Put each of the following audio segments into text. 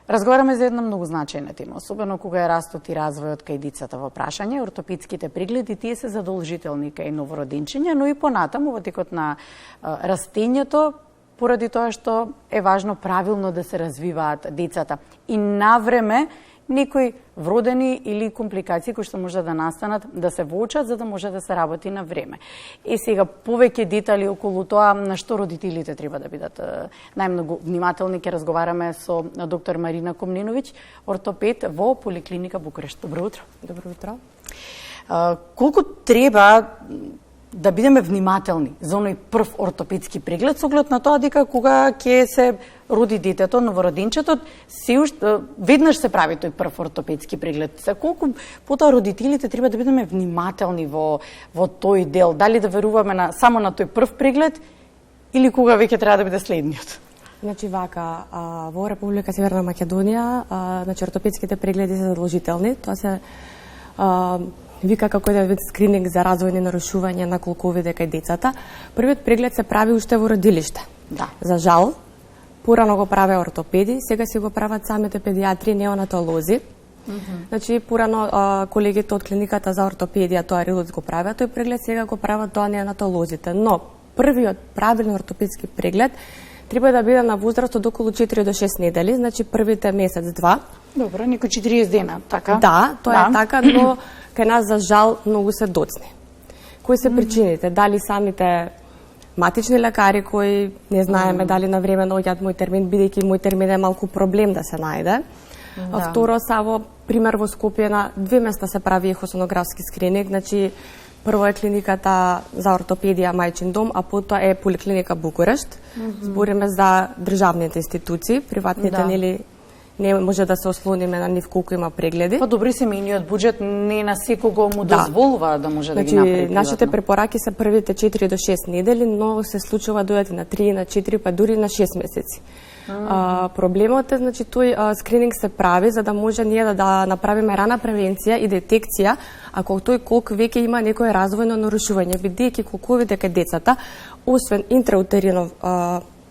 Разговараме за една многу значајна тема, особено кога е растот и развојот кај децата во прашање. Ортопедските прегледи тие се задолжителни кај новородинчиња, но и понатаму во текот на растењето, поради тоа што е важно правилно да се развиваат децата и навреме некои вродени или компликации кои што може да настанат да се воочат за да може да се работи на време. Сега повеќе детали околу тоа на што родителите треба да бидат најмногу внимателни, ќе разговараме со доктор Марина Комненовиќ, ортопед во поликлиника Букурешт. Добро утро. Добро утро. Колку треба да бидеме внимателни за оној прв ортопедски преглед, со оглед на тоа дека кога ќе се роди детето, новородинчето, се уште веднаш се прави тој прв ортопедски преглед. За колку потоа родителите треба да бидеме внимателни во тој дел, дали да веруваме само на тој прв преглед или кога веќе треба да биде следниот? Значи вака, во Република Северна Македонија, значи ортопедските прегледи се задолжителни. Тоа се вика како еден вид скрининг за развојни нарушувања на колковите кај децата. Првиот преглед се прави уште во родилиште. Да. За жал, порано го праве ортопеди, сега си го прават самите педиатри, неонатолози. Значи, порано колегите од клиниката за ортопедија, тоа Рилоц го прават, тој преглед сега го прават тоа неонатолозите. Но, првиот правилен ортопедски преглед треба да биде на возраст од околу 4 до 6 недели, значи првите месец-два. Добро, некои 40 дена, така? Да, тоа е така, но кај нас за жал многу се доцни. Кои се причините? Дали самите матични лекари кои не знаеме дали на време наоѓаат мој термин, бидејќи мој термин е малку проблем да се најде. Да. Второ, саво пример во Скопје на 2 места се прави ехосонографски скрининг, значи прво е клиниката за ортопедија Мајчин дом, а потоа е поликлиника Букурешт. Збориме за државните институции, приватните нели не може да се ослониме на нив колку има прегледи. Па добри семејниот буџет не на секого му дозволува да може да ги направи. Нашите препораки се првите 4 до 6 недели, но се случува дојдат на 3, на 4, па дури на 6 месеци. Проблемот е, значи, тој скрининг се прави за да може ние да направиме рана превенција и детекција ако тој колк веќе има некое развојно нарушување, бидејќи колковите кај децата, освен интраутеринов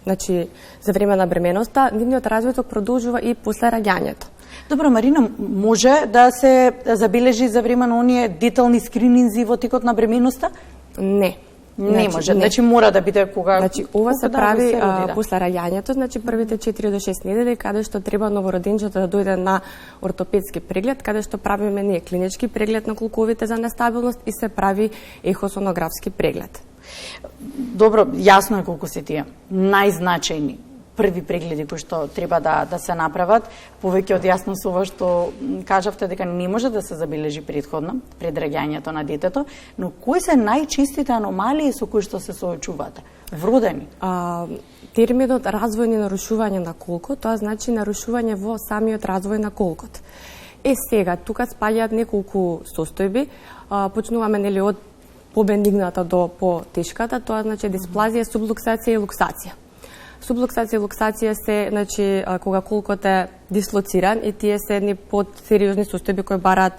значи, за време на бременоста, нивниот развој продолжува и после раѓањето. Добро, Марина, може да се забележи за време на оние детални скрининзи во текот на бременоста? Не. Не може, значи мора да биде кога... Значи, ова се прави после раѓањето, значи првите 4 до 6 недели, каде што треба новородинчето да дојде на ортопедски преглед, каде што правиме ние клинички преглед на колковите за нестабилност и се прави ехосонографски преглед. Добро, јасно е колку се тие најзначајни први прегледи кои што треба да се направат, повеќе од јасно со ова што кажавте дека не може да се забележи претходно пред раѓањето на детето, но кои се најчистите аномалии со кои што се соочувате? Вродени? Терминот развојни нарушувања на колкот, тоа значи нарушување во самиот развој на колкот. Сега, тука спаѓаат неколку состојби, почнуваме нели од побенигната до потешката, тоа значи дисплазија, сублуксација и луксација. Сублуксација и луксација се, значи, кога колкот е дислоциран и тие се едни подсериозни состојби кои бараат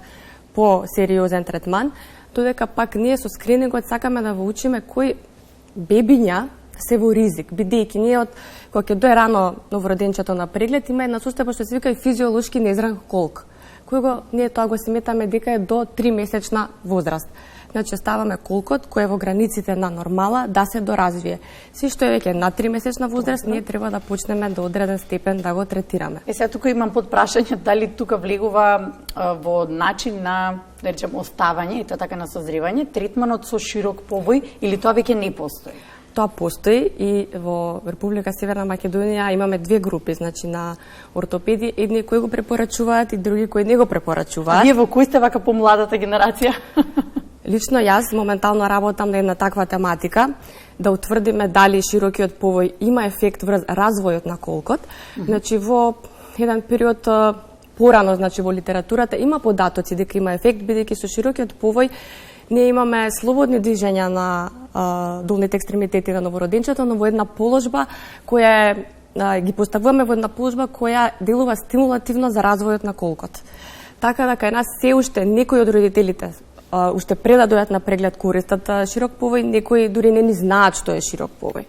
по-сериозен третман, додека пак ние со скринингот сакаме да воучиме кои бебиња се во ризик, бидејќи ние кога ќе дое рано новороденчето на преглед, има една состојба што се вика и физиолошки незран колк, кој ние тоа го сметаме дека е до 3 месечна возраст. Значи, ставаме колкот кој е во границите на нормала да се доразвие. Си што е веќе на 3 месечна возраст, ние треба да почнеме до одреден степен да го третираме. Сега тука имам подпрашање дали тука влегува во начин на, да речем, оставање и така на созревање, третманот со широк повој или тоа веќе не постои? Тоа постои и во Република Северна Македонија имаме 2 групи, значи на ортопеди, едни кои го препорачуваат и други кои не го препорачуваат. А вие во кој сте вака помладата генерација? Лично јас моментално работам на една таква тематика, да утврдиме дали широкиот повој има ефект врз развојот на колкот. Значи во еден период порано, значи во литературата има податоци дека има ефект, бидејќи со широкиот повој ние имаме слободни движења на долните екстремитети на новороденчето, но во една положба која ги поставуваме во една положба која делува стимулативно за развојот на колкот. Така да кај нас се уште некои од родителите уште пред да дојдат на преглед користат широк повој, некои дури не ни знаат што е широк повој.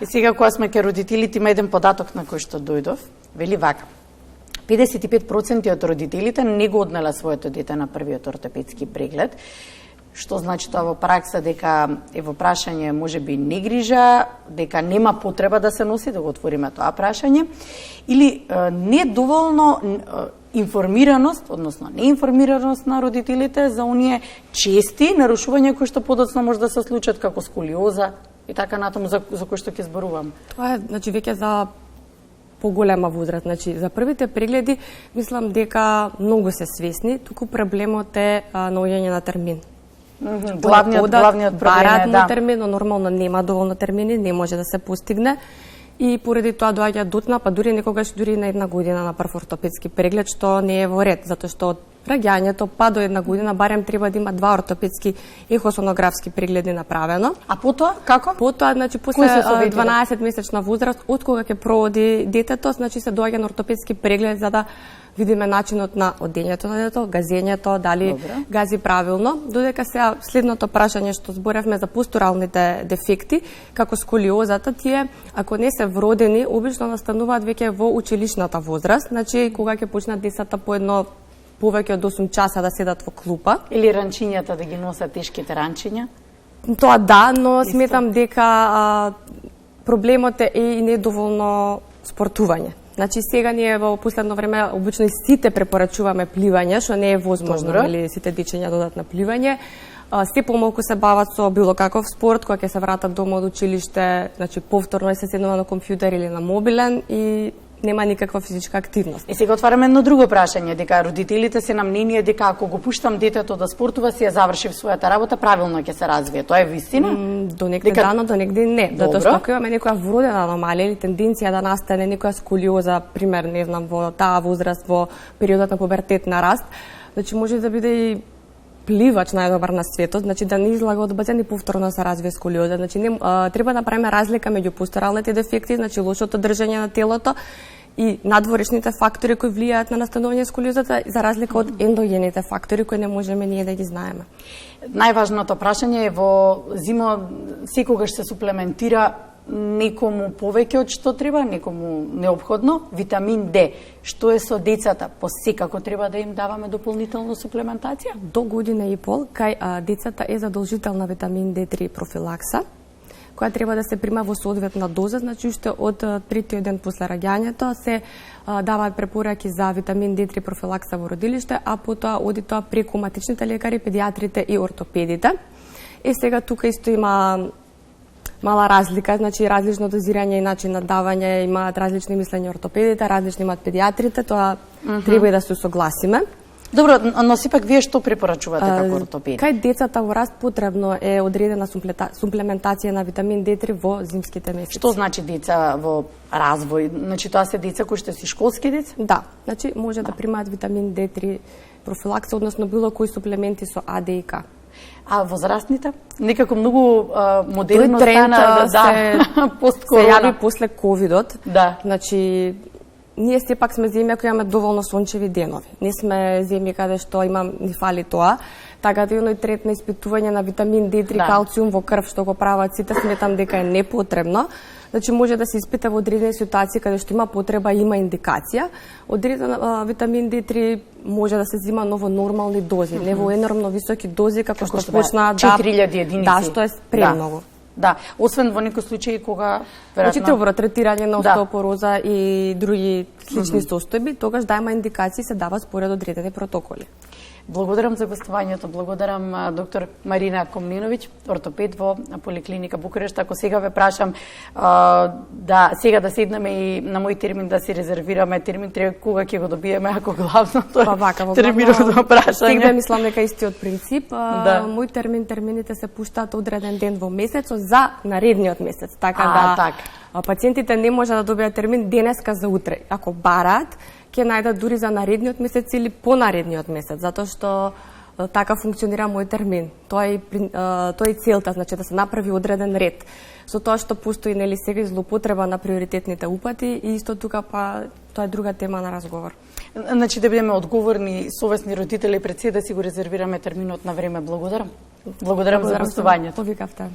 И сега кога сме ке родителите, има еден податок на кој што дојдов, Вели вака. 55% од родителите не го однела своето дете на првиот ортопедски преглед, што значи тоа во пракса дека е во прашање можеби негрижа, дека нема потреба да се носи, да го отвориме тоа прашање, или недоволно информираност, односно неинформираност на родителите за оние чести нарушувања кои што подоцна може да се случат, како сколиоза и така натаму, за кои што ќе зборувам. Тоа е, значи, веќе за поголема возраст. Значи, за првите прегледи, мислам дека многу се свесни, туку проблемот е наоѓање на термин. Главниот проблем е, да. Термин, но нормално нема доволно термини, не може да се постигне. И поради тоа доаѓа дотна, па дури некогаш дури на 1 година на прв ортопедски преглед, што не е во ред, затоа што од раѓањето па до 1 година барем треба да има 2 ортопедски ехосонографски прегледи направено. А потоа како? Потоа, значи после 12 месечна возраст, од кога ќе проводи детето, значи се доаѓа на ортопедски преглед за да видиме начинот на одењето на детето, газењето, дали гази правилно, додека сега следното прашање што зборевме за постуралните дефекти, како сколиозата, тие ако не се вродени, обично настануваат веќе во училишната возраст, значи кога ќе почнат децата по едно повеќе од 8 часа да седат во клупа. Или ранчињата да ги носат тешките ранчиња? Тоа да, но сметам дека проблемот е и недоволно спортување. Значи сега ние во последно време обично и сите препорачуваме пливање, што не е возможно, нели сите дечиња додат на пливање. Се помалку се бават со било каков спорт, кога ќе се вратат дома од училиште, значи повторно се седнува на компјутер или на мобилен и нема никаква физичка активност. И сега отвараме едно друго прашање, дека родителите се на мнение дека ако го пуштам детето да спортува, си ја заврши својата работа, правилно ќе се развие. Тоа е вистина? До некаде да, но до некаде не. Затоа што ако имаме некоја вродена аномалија или тенденција да настане некоја сколиоза, пример, не знам, во таа возраст, во периодот на пубертет на раст, значи може да биде и пливач најдобар на светот, значи да не излага од базен и повторно се развие сколиоза. Значи не, треба да направиме разлика меѓу постуралните дефекти, значи лошото држење на телото и надворешните фактори кои влијаат на настанување сколиозата, за разлика од ендогените фактори кои не можеме ние да ги знаеме. Најважното прашање е во зима секогаш се суплементира некому повеќе од што треба, некому неопходно, витамин Д. Што е со децата? Посекако треба да им даваме дополнително суплементација? До година и пол, кај децата е задолжителна витамин D3 профилакса, која треба да се прима во соодветна доза, значи уште од третиот ден после раѓањето се даваат препораки за витамин D3 профилакса во родилиште, а потоа оди тоа преку матичните лекари, педиатрите и ортопедите. И сега тука исто има мала разлика, значи различно дозирање и начин на давање, имаат различни мислења ортопедите, различни имаат педиатрите, тоа треба и да се согласиме. Добро, но сепак вие што препорачувате како ортопед? Кај децата во раст потребно е одредена суплементација на витамин D3 во зимските месеци. Што значи деца во развој? Значи тоа се деца кои што се школски деца? Да, значи може да примаат витамин D3 профилакса, односно било кои суплементи со А, Д и К. А возрастните? Некако многу модерно стана посткорона. Се јави после ковидот. Да. Значи ние сепак сме земја која има доволно сончеви денови. Не сме земја каде што ни фали тоа. Така да и трет на испитување на витамин D3 калциум во крв што го прават сите, сметам дека е непотребно. Значи може да се испита во одредени ситуации каде што има потреба, има индикација. Одреден витамин D3 може да се зема ново нормални дози, не во енормно високи дози како што почна 4000 единици. Да, што е премногу. Да, освен во некои случаи кога веројатно добро третирање на остеопороза и други слични состојби, тогаш да има индикации се дава според одредени протоколи. Благодарам за гостувањето, благодарам доктор Марина Комниновиќ, ортопед во поликлиника Букурешт. Ако сега ве прашам сега да седнеме и на мој термин да си резервираме термин, треба кога ќе го добиеме, ако главното е терминовото прашање. Сега мислам дека истиот принцип. Мој термините се пуштаат одреден ден во месецот за наредниот месец, така пациентите не може да добијат термин денеска за утре. Ако бараат, ќе најдат дури за наредниот месец или понаредниот месец, затоа што така функционира мој термин. Тоа е целта, значи да се направи одреден ред. Со тоа што постои нели сега злоупотреба на приоритетните упати и исто тука па тоа е друга тема на разговор. Значи да бидеме одговорни, совесни родители пред се да си го резервираме терминот на време. Благодарам. Благодарам за гостувањето. Повикавте.